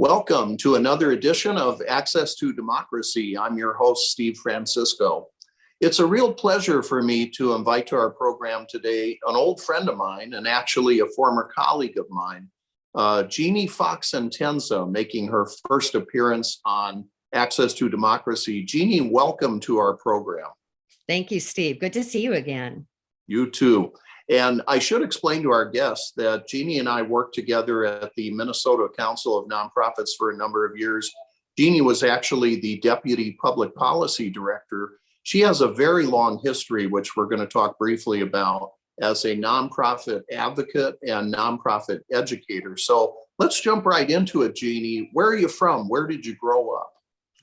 Welcome to another edition of Access to Democracy. I'm your host, Steve Francisco. It's a real pleasure for me to invite to our program today an old friend of mine and actually a former colleague of mine, Jeannie Fox Entenza, making her first appearance on Access to Democracy. Jeannie, welcome to our program. Thank you, Steve. Good to see you again. You too. And I should explain to our guests that Jeannie and I worked together at the Minnesota Council of Nonprofits for a number of years. Jeannie was actually the Deputy Public Policy Director. She has a very long history, which we're going to talk briefly about, as a nonprofit advocate and nonprofit educator. So let's jump right into it, Jeannie. Where are you from? Where did you grow up?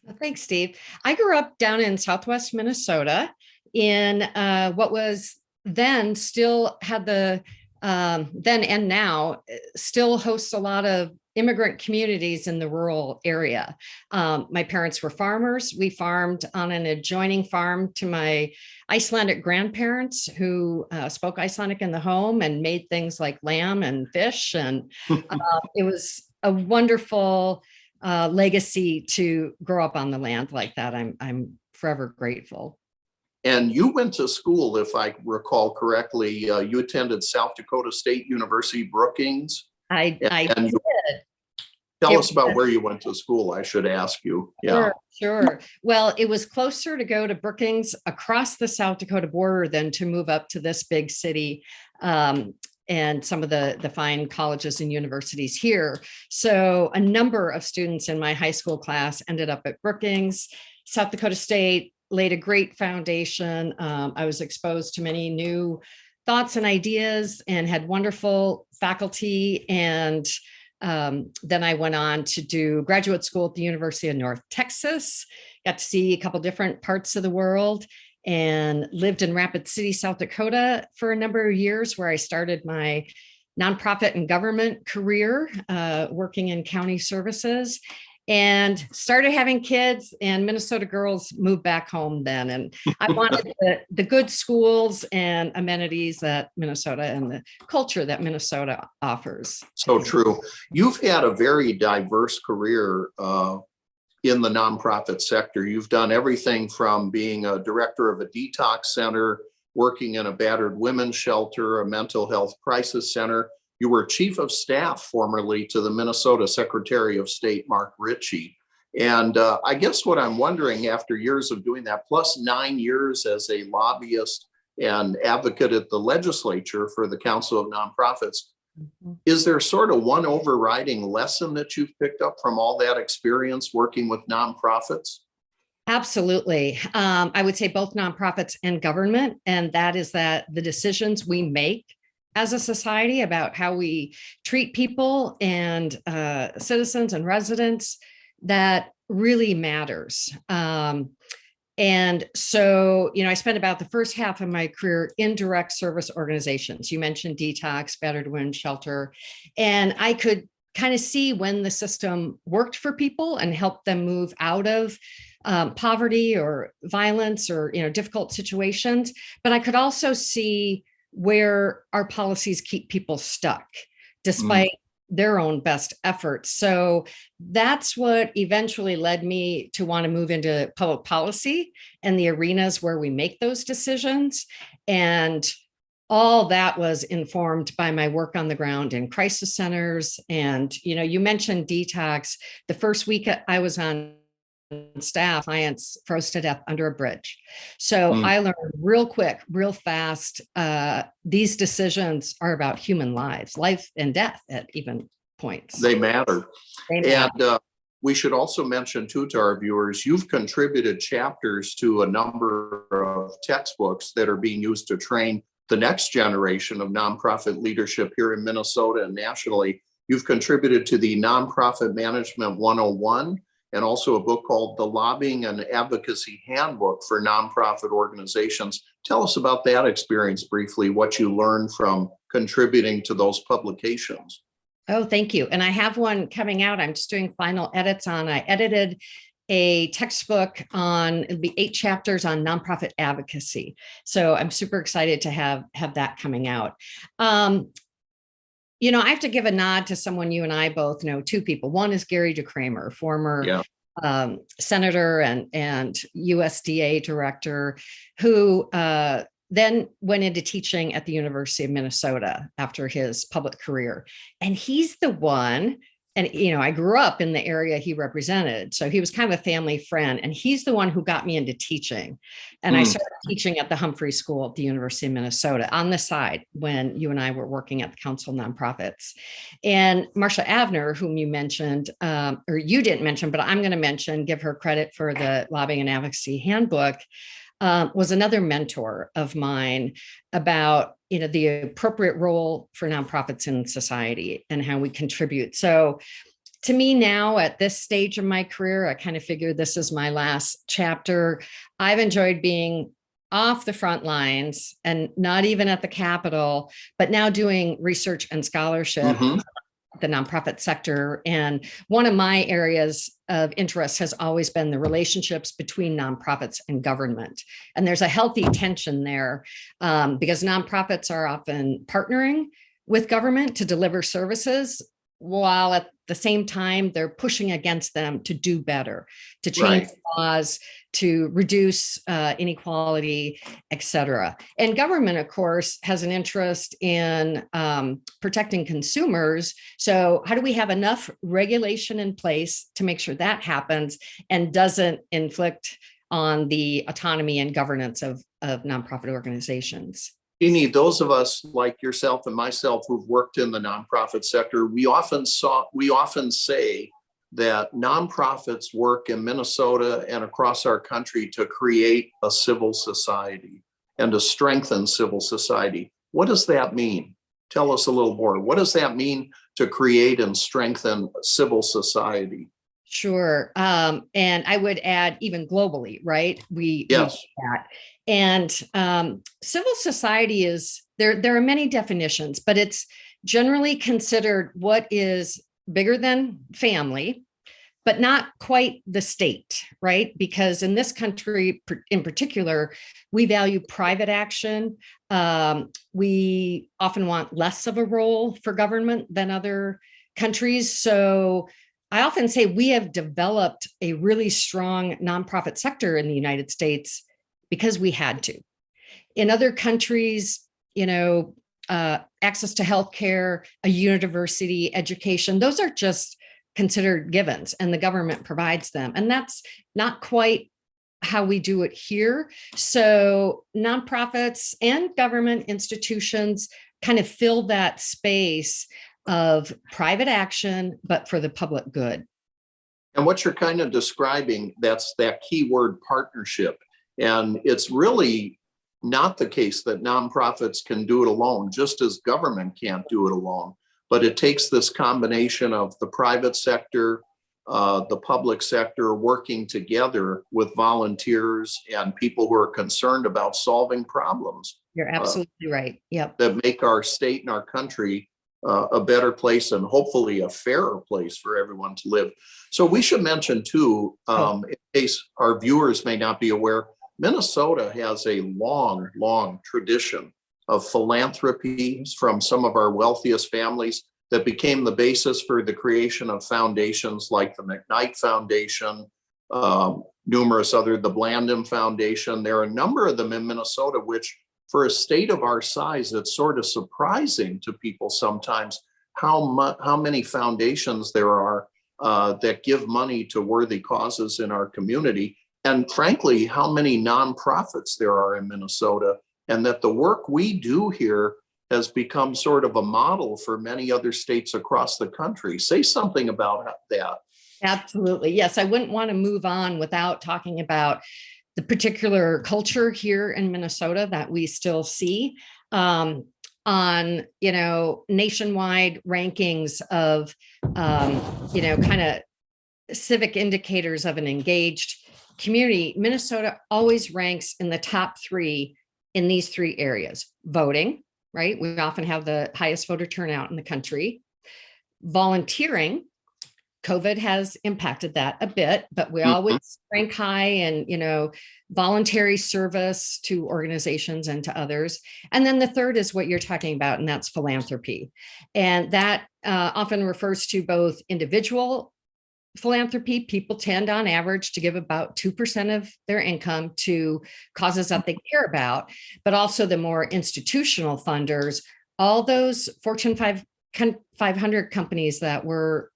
Well, thanks, Steve. I grew up down in Southwest Minnesota in what was then still had the then and now still hosts a lot of immigrant communities in the rural area. My parents were farmers. We farmed on an adjoining farm to my Icelandic grandparents who spoke Icelandic in the home and made things like lamb and fish. And it was a wonderful legacy to grow up on the land like that. I'm forever grateful. And you went to school, if I recall correctly, you attended South Dakota State University, Brookings. I did. Tell us about where you went to school, I should ask you. Yeah. Sure. Well, it was closer to go to Brookings across the South Dakota border than to move up to this big city and some of the fine colleges and universities here. So a number of students in my high school class ended up at Brookings. South Dakota State laid a great foundation. I was exposed to many new thoughts and ideas and had wonderful faculty. And then I went on to do graduate school at the University of North Texas, got to see a couple different parts of the world, and lived in Rapid City, South Dakota for a number of years, where I started my nonprofit and government career, working in county services. And started having kids, and Minnesota girls moved back home then. And I wanted the good schools and amenities that Minnesota and the culture that Minnesota offers. So true. You've had a very diverse career in the nonprofit sector. You've done everything from being a director of a detox center, working in a battered women's shelter, a mental health crisis center. You were chief of staff formerly to the Minnesota Secretary of State, Mark Ritchie. And I guess what I'm wondering, after years of doing that, plus 9 years as a lobbyist and advocate at the legislature for the Council of Nonprofits, is there sort of one overriding lesson that you've picked up from all that experience working with nonprofits? Absolutely. I would say both nonprofits and government. And that is that the decisions we make as a society about how we treat people and citizens and residents, that really matters. And so, I spent about the first half of my career in direct service organizations. You mentioned detox, battered women's shelter, and I could kind of see when the system worked for people and helped them move out of poverty or violence or, difficult situations. But I could also see where our policies keep people stuck despite their own best efforts. So that's what eventually led me to want to move into public policy and the arenas where we make those decisions. And all that was informed by my work on the ground in crisis centers. And, you mentioned detox. The first week I was on staff, clients froze to death under a bridge. So I learned real quick, real fast, these decisions are about human lives, life and death at even points. They matter. And we should also mention too to our viewers, you've contributed chapters to a number of textbooks that are being used to train the next generation of nonprofit leadership here in Minnesota and nationally. You've contributed to the Nonprofit Management 101, and also a book called The Lobbying and Advocacy Handbook for Nonprofit Organizations. Tell us about that experience briefly, what you learned from contributing to those publications. Oh, thank you. And I have one coming out. I'm just doing final edits on. I edited a textbook on, it'll be 8 chapters on nonprofit advocacy. So I'm super excited to have that coming out. I have to give a nod to someone you and I both know, two people. One is Gary DeCramer, former Yeah. senator and USDA director, who then went into teaching at the University of Minnesota after his public career. And he's the one, and I grew up in the area he represented, so he was kind of a family friend, and he's the one who got me into teaching. And I started teaching at the Humphrey School at the University of Minnesota on the side when you and I were working at the Council of Nonprofits. And Marcia Avner, whom you mentioned, or you didn't mention, but I'm going to mention, give her credit for the Lobbying and Advocacy Handbook, was another mentor of mine about the appropriate role for nonprofits in society and how we contribute. So to me now, at this stage of my career, I kind of figured this is my last chapter. I've enjoyed being off the front lines and not even at the Capitol, but now doing research and scholarship, the nonprofit sector. And one of my areas of interest has always been the relationships between nonprofits and government. And there's a healthy tension there because nonprofits are often partnering with government to deliver services, while at the same time, they're pushing against them to do better, to change laws, to reduce inequality, et cetera. And government, of course, has an interest in protecting consumers. So how do we have enough regulation in place to make sure that happens and doesn't inflict on the autonomy and governance of nonprofit organizations? Jeannie, those of us like yourself and myself who've worked in the nonprofit sector, we often say that nonprofits work in Minnesota and across our country to create a civil society and to strengthen civil society. What does that mean? Tell us a little more. What does that mean to create and strengthen civil society? Sure. And I would add even globally, right? We do that. And civil society is, there are many definitions, but it's generally considered what is bigger than family, but not quite the state, right? Because in this country in particular, we value private action. We often want less of a role for government than other countries. So I often say we have developed a really strong nonprofit sector in the United States because we had to. In other countries, access to healthcare, a university, education, those are just considered givens and the government provides them. And that's not quite how we do it here. So nonprofits and government institutions kind of fill that space of private action, but for the public good. And what you're kind of describing, that's that key word, partnership. And it's really not the case that nonprofits can do it alone, just as government can't do it alone. But it takes this combination of the private sector, the public sector working together with volunteers and people who are concerned about solving problems. You're absolutely right. Yep. That make our state and our country a better place and hopefully a fairer place for everyone to live. So we should mention too, in case our viewers may not be aware, Minnesota has a long, long tradition of philanthropy from some of our wealthiest families that became the basis for the creation of foundations like the McKnight Foundation, numerous other, the Blandin Foundation. There are a number of them in Minnesota, which for a state of our size, it's sort of surprising to people sometimes how many foundations there are that give money to worthy causes in our community. And frankly, how many nonprofits there are in Minnesota, and that the work we do here has become sort of a model for many other states across the country. Say something about that. Absolutely. Yes, I wouldn't want to move on without talking about the particular culture here in Minnesota that we still see on, nationwide rankings of, kind of civic indicators of an engaged community. Minnesota always ranks in the top 3 in these 3 areas: voting, right? We often have the highest voter turnout in the country; volunteering, COVID has impacted that a bit, but we Mhm. always rank high in, voluntary service to organizations and to others. And then the third is what you're talking about, and that's philanthropy. And that often refers to both individual philanthropy. People tend on average to give about 2% of their income to causes that they care about, but also the more institutional funders, all those Fortune 500 companies that we're,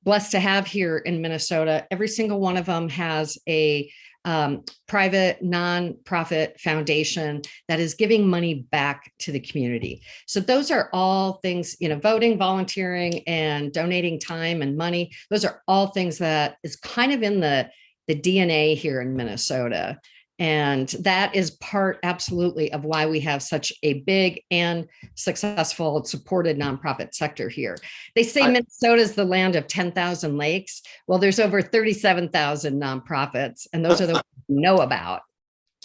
blessed to have here in Minnesota. Every single one of them has a private nonprofit foundation that is giving money back to the community. So those are all things, voting, volunteering, and donating time and money. Those are all things that is kind of in the DNA here in Minnesota. And that is part absolutely of why we have such a big and successful supported nonprofit sector here. They say Minnesota is the land of 10,000 lakes. Well, there's over 37,000 nonprofits, and those are the ones we know about.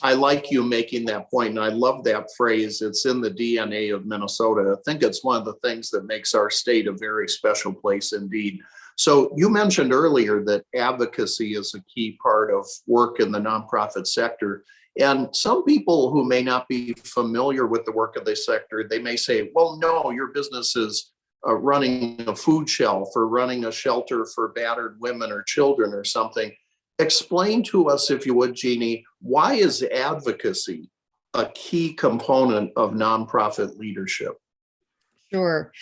I like you making that point, and I love that phrase. It's in the DNA of Minnesota. I think it's one of the things that makes our state a very special place indeed. So you mentioned earlier that advocacy is a key part of work in the nonprofit sector. And some people who may not be familiar with the work of the sector, they may say, well, no, your business is running a food shelf or running a shelter for battered women or children or something. Explain to us, if you would, Jeannie, why is advocacy a key component of nonprofit leadership? Sure.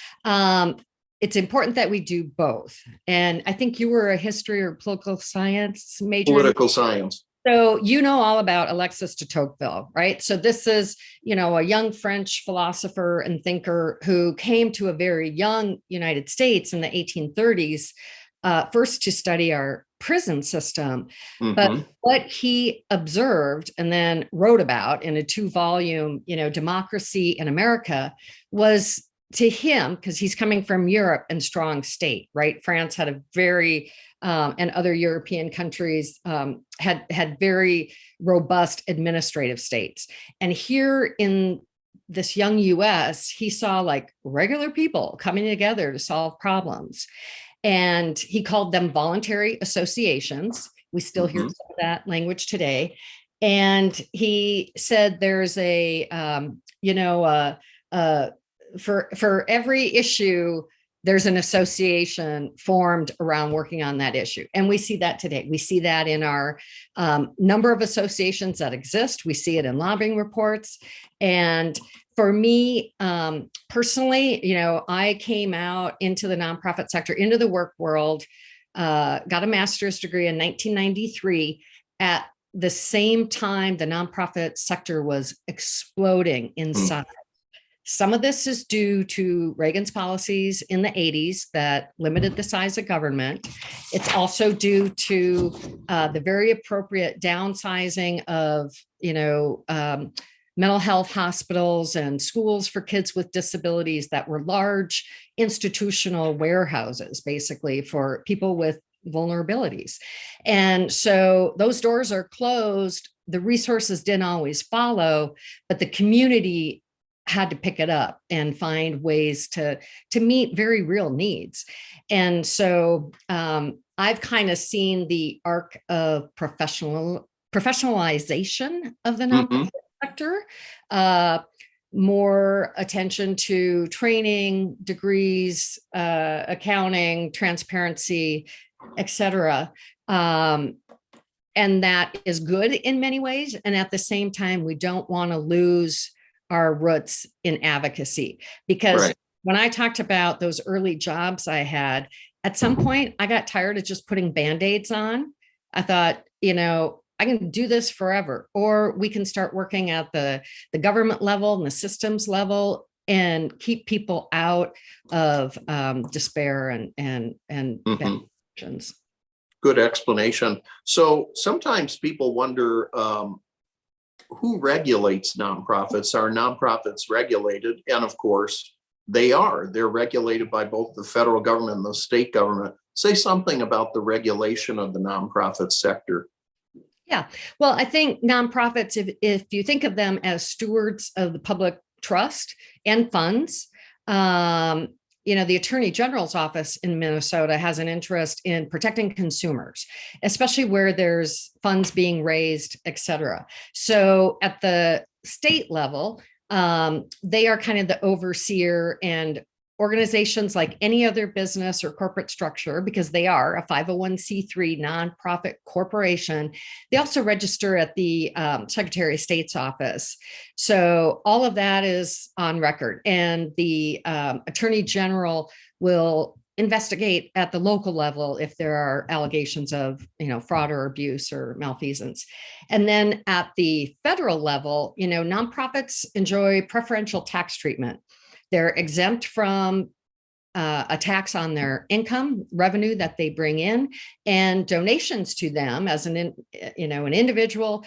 It's important that we do both. And I think you were a history or political science major. Political science. So you know all about Alexis de Tocqueville, right? So this is, a young French philosopher and thinker who came to a very young United States in the 1830s, first to study our prison system. Mm-hmm. But what he observed and then wrote about in a 2-volume, Democracy in America, was to him, because he's coming from Europe and strong state, right? France had a very, and other European countries had very robust administrative states. And here in this young US, he saw like regular people coming together to solve problems. And he called them voluntary associations. We still hear some of that language today. And he said there's for every issue, there's an association formed around working on that issue. And we see that today. We see that in our number of associations that exist. We see it in lobbying reports. And for me, personally, I came out into the nonprofit sector, into the work world, got a master's degree in 1993 at the same time the nonprofit sector was exploding in size. Some of this is due to Reagan's policies in the 80s that limited the size of government. It's also due to the very appropriate downsizing of, mental health hospitals and schools for kids with disabilities that were large institutional warehouses, basically, for people with vulnerabilities. And so those doors are closed. The resources didn't always follow, but the community had to pick it up and find ways to meet very real needs. And so I've kind of seen the arc of professionalization of the nonprofit sector, more attention to training, degrees, accounting, transparency, et cetera. And that is good in many ways. And at the same time, we don't want to lose our roots in advocacy, because when I talked about those early jobs I had, at some point I got tired of just putting Band-Aids on. I thought, I can do this forever, or we can start working at the government level and the systems level and keep people out of despair and Good explanation. So sometimes people wonder, who regulates nonprofits? Are nonprofits regulated? And of course, they're regulated by both the federal government and the state government. Say something about the regulation of the nonprofit sector. Yeah, well, I think nonprofits, if you think of them as stewards of the public trust and funds, the Attorney General's office in Minnesota has an interest in protecting consumers, especially where there's funds being raised, et cetera. So at the state level, they are kind of the overseer, and organizations like any other business or corporate structure, because they are a 501c3 nonprofit corporation, they also register at the Secretary of State's office. So all of that is on record, and the Attorney General will investigate at the local level if there are allegations of fraud or abuse or malfeasance. And then at the federal level, nonprofits enjoy preferential tax treatment. They're exempt from a tax on their income revenue that they bring in, and donations to them as an individual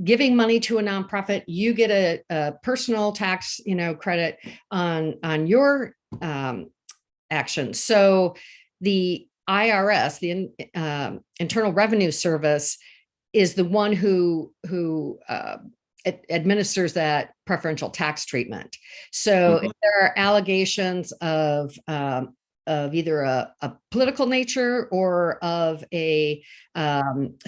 giving money to a nonprofit. You get a personal tax credit on your actions. So the IRS, the Internal Revenue Service, is the one who administers that preferential tax treatment. So if there are allegations of either a political nature or of a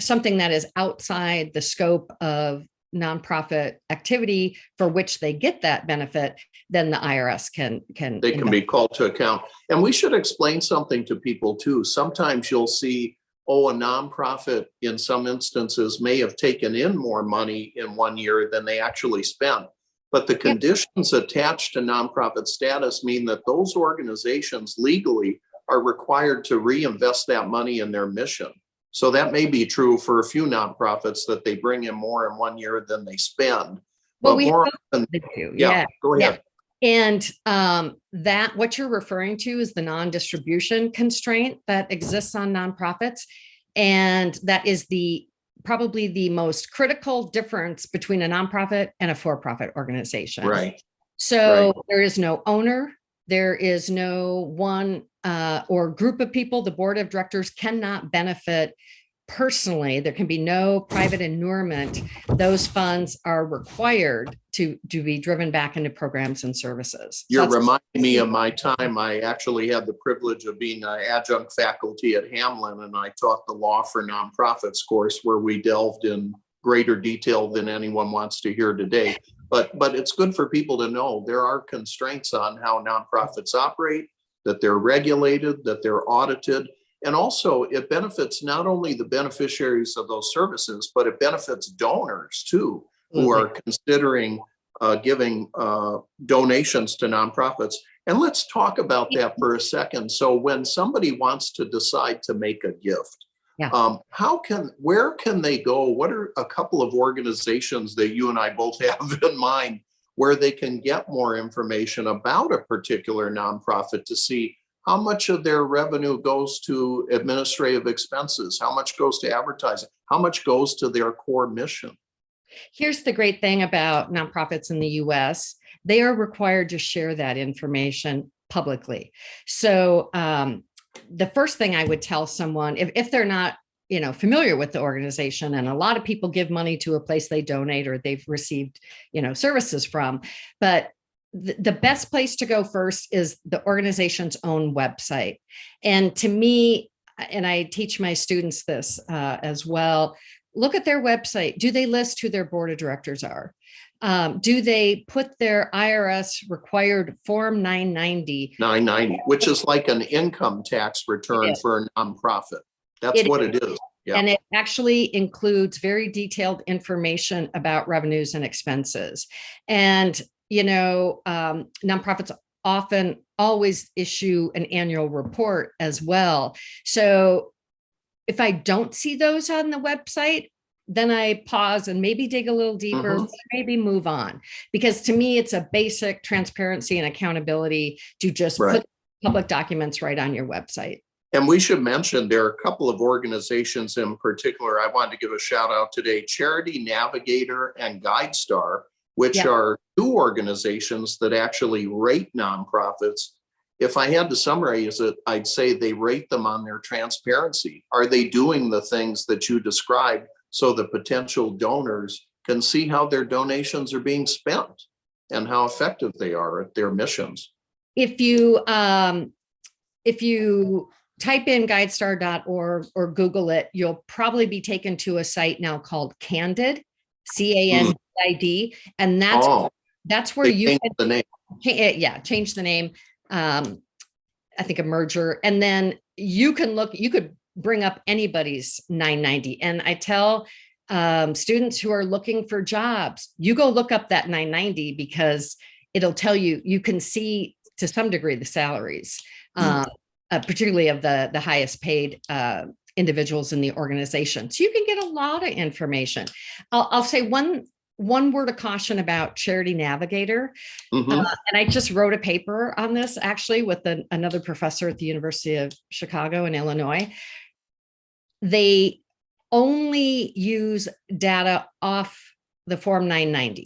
something that is outside the scope of nonprofit activity for which they get that benefit, then the IRS can be called to account. And we should explain something to people too. Sometimes you'll see, a nonprofit in some instances may have taken in more money in 1 year than they actually spent. But the conditions attached to nonprofit status mean that those organizations legally are required to reinvest that money in their mission. So that may be true for a few nonprofits, that they bring in more in 1 year than they spend. Well, but more often, go ahead. And that what you're referring to is the non-distribution constraint that exists on nonprofits. And that is probably the most critical difference between a nonprofit and a for-profit organization. Right. So there is no owner. There is no one or group of people. The board of directors cannot benefit personally. There can be no private inurement. Those funds are required to be driven back into programs and services. You're reminding me of my time. I actually had the privilege of being an adjunct faculty at Hamline, and I taught the Law for Nonprofits course, where we delved in greater detail than anyone wants to hear today. But it's good for people to know there are constraints on how nonprofits operate, that they're regulated, that they're audited. And also it benefits not only the beneficiaries of those services, but it benefits donors too, who are considering giving donations to nonprofits. And let's talk about that for a second. So when somebody wants to decide to make a gift, where can they go? What are a couple of organizations that you and I both have in mind where they can get more information about a particular nonprofit to see how much of their revenue goes to administrative expenses, how much goes to advertising, how much goes to their core mission? Here's the great thing about nonprofits in the US. They are required to share that information publicly. So the first thing I would tell someone, if they're not familiar with the organization, and a lot of people give money to a place they donate or they've received services from, but the best place to go first is the organization's own website. And to me, and I teach my students this as well, look at their website. Do they list who their board of directors are? Do they put their IRS required Form 990? 990, which is like an income tax return for a nonprofit. That's what it is. Yeah. And it actually includes very detailed information about revenues and expenses. And nonprofits often always issue an annual report as well. So if I don't see those on the website, then I pause and maybe dig a little deeper, maybe move on. Because to me, it's a basic transparency and accountability to just put public documents right on your website. And we should mention there are a couple of organizations in particular I wanted to give a shout out today: Charity Navigator and GuideStar, which are two organizations that actually rate nonprofits. If I had to summarize it, I'd say they rate them on their transparency. Are they doing the things that you described so the potential donors can see how their donations are being spent and how effective they are at their missions? If you if you type in guidestar.org or Google it, you'll probably be taken to a site now called Candid, CANDID, and Oh, that's where they you changed can, the name. change the name. I think a merger, and then you could bring up anybody's 990. And I tell students who are looking for jobs, you go look up that 990 because it'll tell you, you can see to some degree the salaries, particularly of the highest paid individuals in the organization. So you can get a lot of information. I'll say one word of caution about Charity Navigator. And I just wrote a paper on this actually with another professor at the University of Chicago in Illinois. They only use data off the Form 990.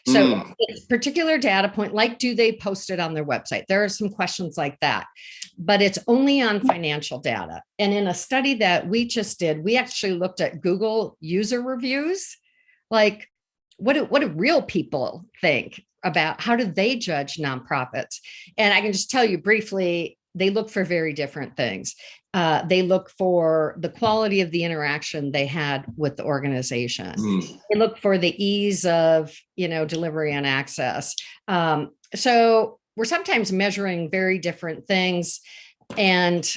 So it's particular data point, like do they post it on their website? There are some questions like that, but it's only on financial data. And in a study that we just did, we actually looked at Google user reviews, like what do real people think about, how do they judge nonprofits? And I can just tell you briefly, they look for very different things. They look for the quality of the interaction they had with the organization. They look for the ease of, delivery and access. So we're sometimes measuring very different things, and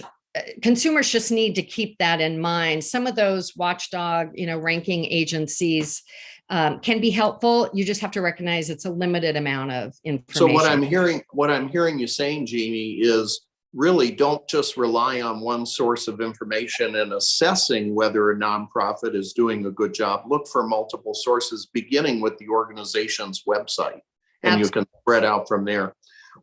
consumers just need to keep that in mind. Some of those watchdog, ranking agencies can be helpful. You just have to recognize it's a limited amount of information. So what I'm hearing you saying, Jeannie, is really don't just rely on one source of information in assessing whether a nonprofit is doing a good job. Look for multiple sources, beginning with the organization's website, and you can spread out from there.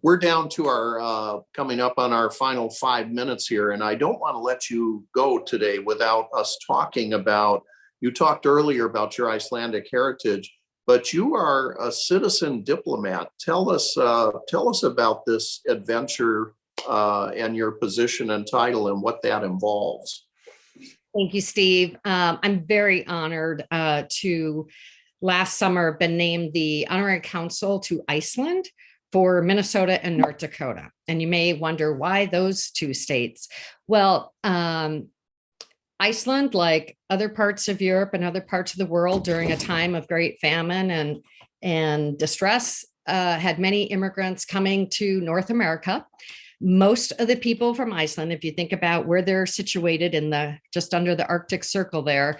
We're down to our coming up on our final 5 minutes here, and I don't want to let you go today without us talking about, you talked earlier about your Icelandic heritage, but you are a citizen diplomat. Tell us about this adventure and your position and title and what that involves. Thank you, Steve. I'm very honored to last summer have been named the honorary consul to Iceland for Minnesota and North Dakota. And you may wonder why those two states. Well, Iceland, like other parts of Europe and other parts of the world during a time of great famine and distress, had many immigrants coming to North America. Most of the people from Iceland, if you think about where they're situated just under the Arctic Circle there,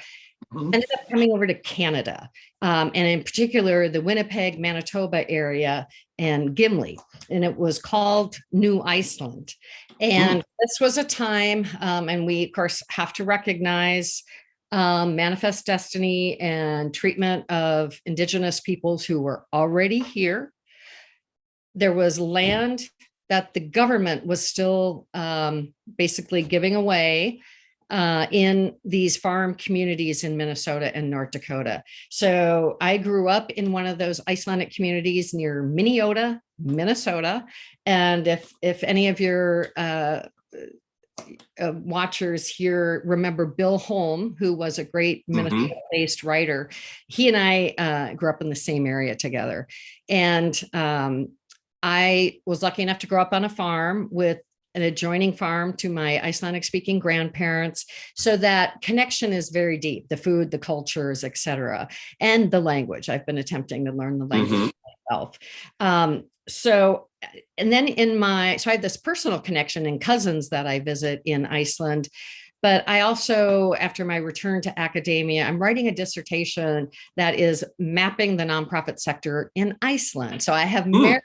ended up coming over to Canada, and in particular the Winnipeg, Manitoba area and Gimli, and it was called New Iceland. And this was a time, and we of course have to recognize manifest destiny and treatment of Indigenous peoples who were already here. There was land that the government was still basically giving away in these farm communities in Minnesota and North Dakota. So I grew up in one of those Icelandic communities near Minnesota, Minnesota. And if any of your watchers here remember Bill Holm, who was a great Minnesota-based writer, he and I grew up in the same area together. And I was lucky enough to grow up on a farm with an adjoining farm to my Icelandic speaking grandparents. So that connection is very deep, the food, the cultures, et cetera, and the language. I've been attempting to learn the language myself. And then so I had this personal connection and cousins that I visit in Iceland. But I also, after my return to academia, I'm writing a dissertation that is mapping the nonprofit sector in Iceland. So I have married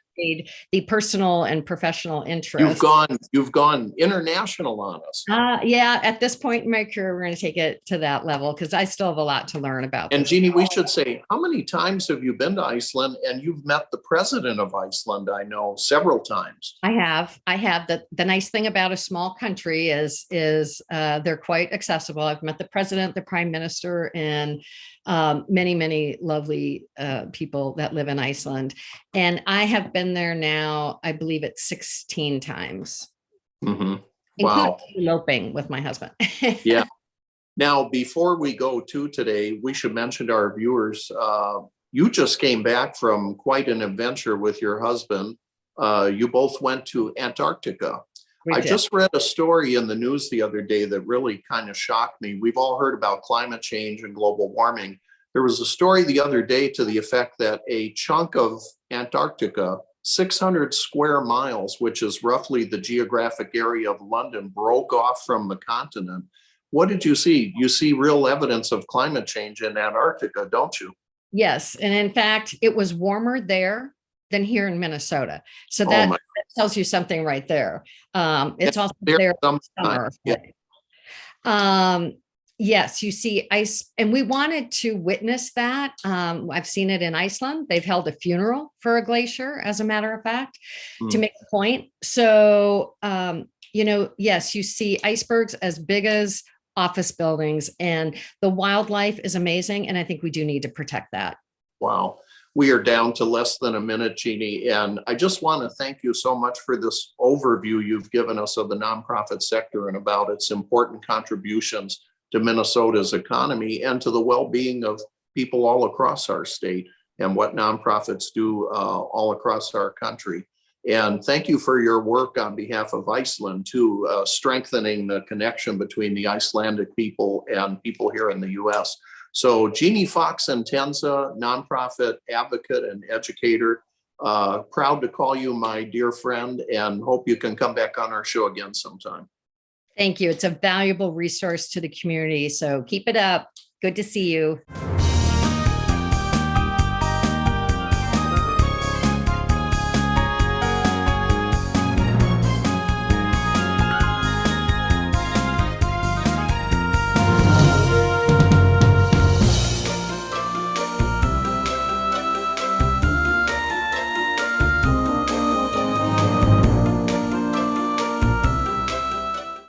the personal and professional interests. You've gone international on us. Yeah, at this point in my career, we're going to take it to that level because I still have a lot to learn about. And Jeannie, we should say, how many times have you been to Iceland? And you've met the president of Iceland, I know, several times. I have. The nice thing about a small country is they're quite accessible. I've met the president, the prime minister, and many, many lovely people that live in Iceland. And I have been there now, I believe it's 16 times. Wow. Eloping with my husband. Yeah. Now, before we go to today, we should mention to our viewers, you just came back from quite an adventure with your husband. You both went to Antarctica. We I did. just read a story in the news the other day that really kind of shocked me. We've all heard about climate change and global warming. There was a story the other day to the effect that a chunk of Antarctica, 600 square miles, which is roughly the geographic area of London, broke off from the continent. What did you see? You see real evidence of climate change in Antarctica, don't you? Yes. And in fact, it was warmer there than here in Minnesota. So Oh that my, tells you something right there. It's also there there in sometime. summer. Yeah. Yes, you see ice, and we wanted to witness that. I've seen it in Iceland. They've held a funeral for a glacier, as a matter of fact, to Mm. make a point. So, yes, you see icebergs as big as office buildings, and the wildlife is amazing. And I think we do need to protect that. Wow. We are down to less than a minute, Jeannie, and I just want to thank you so much for this overview you've given us of the nonprofit sector and about its important contributions to Minnesota's economy and to the well-being of people all across our state and what nonprofits do all across our country. And thank you for your work on behalf of Iceland too, strengthening the connection between the Icelandic people and people here in the US. So Jeannie Fox Entenza, nonprofit advocate and educator, proud to call you my dear friend and hope you can come back on our show again sometime. Thank you. It's a valuable resource to the community. So keep it up. Good to see you.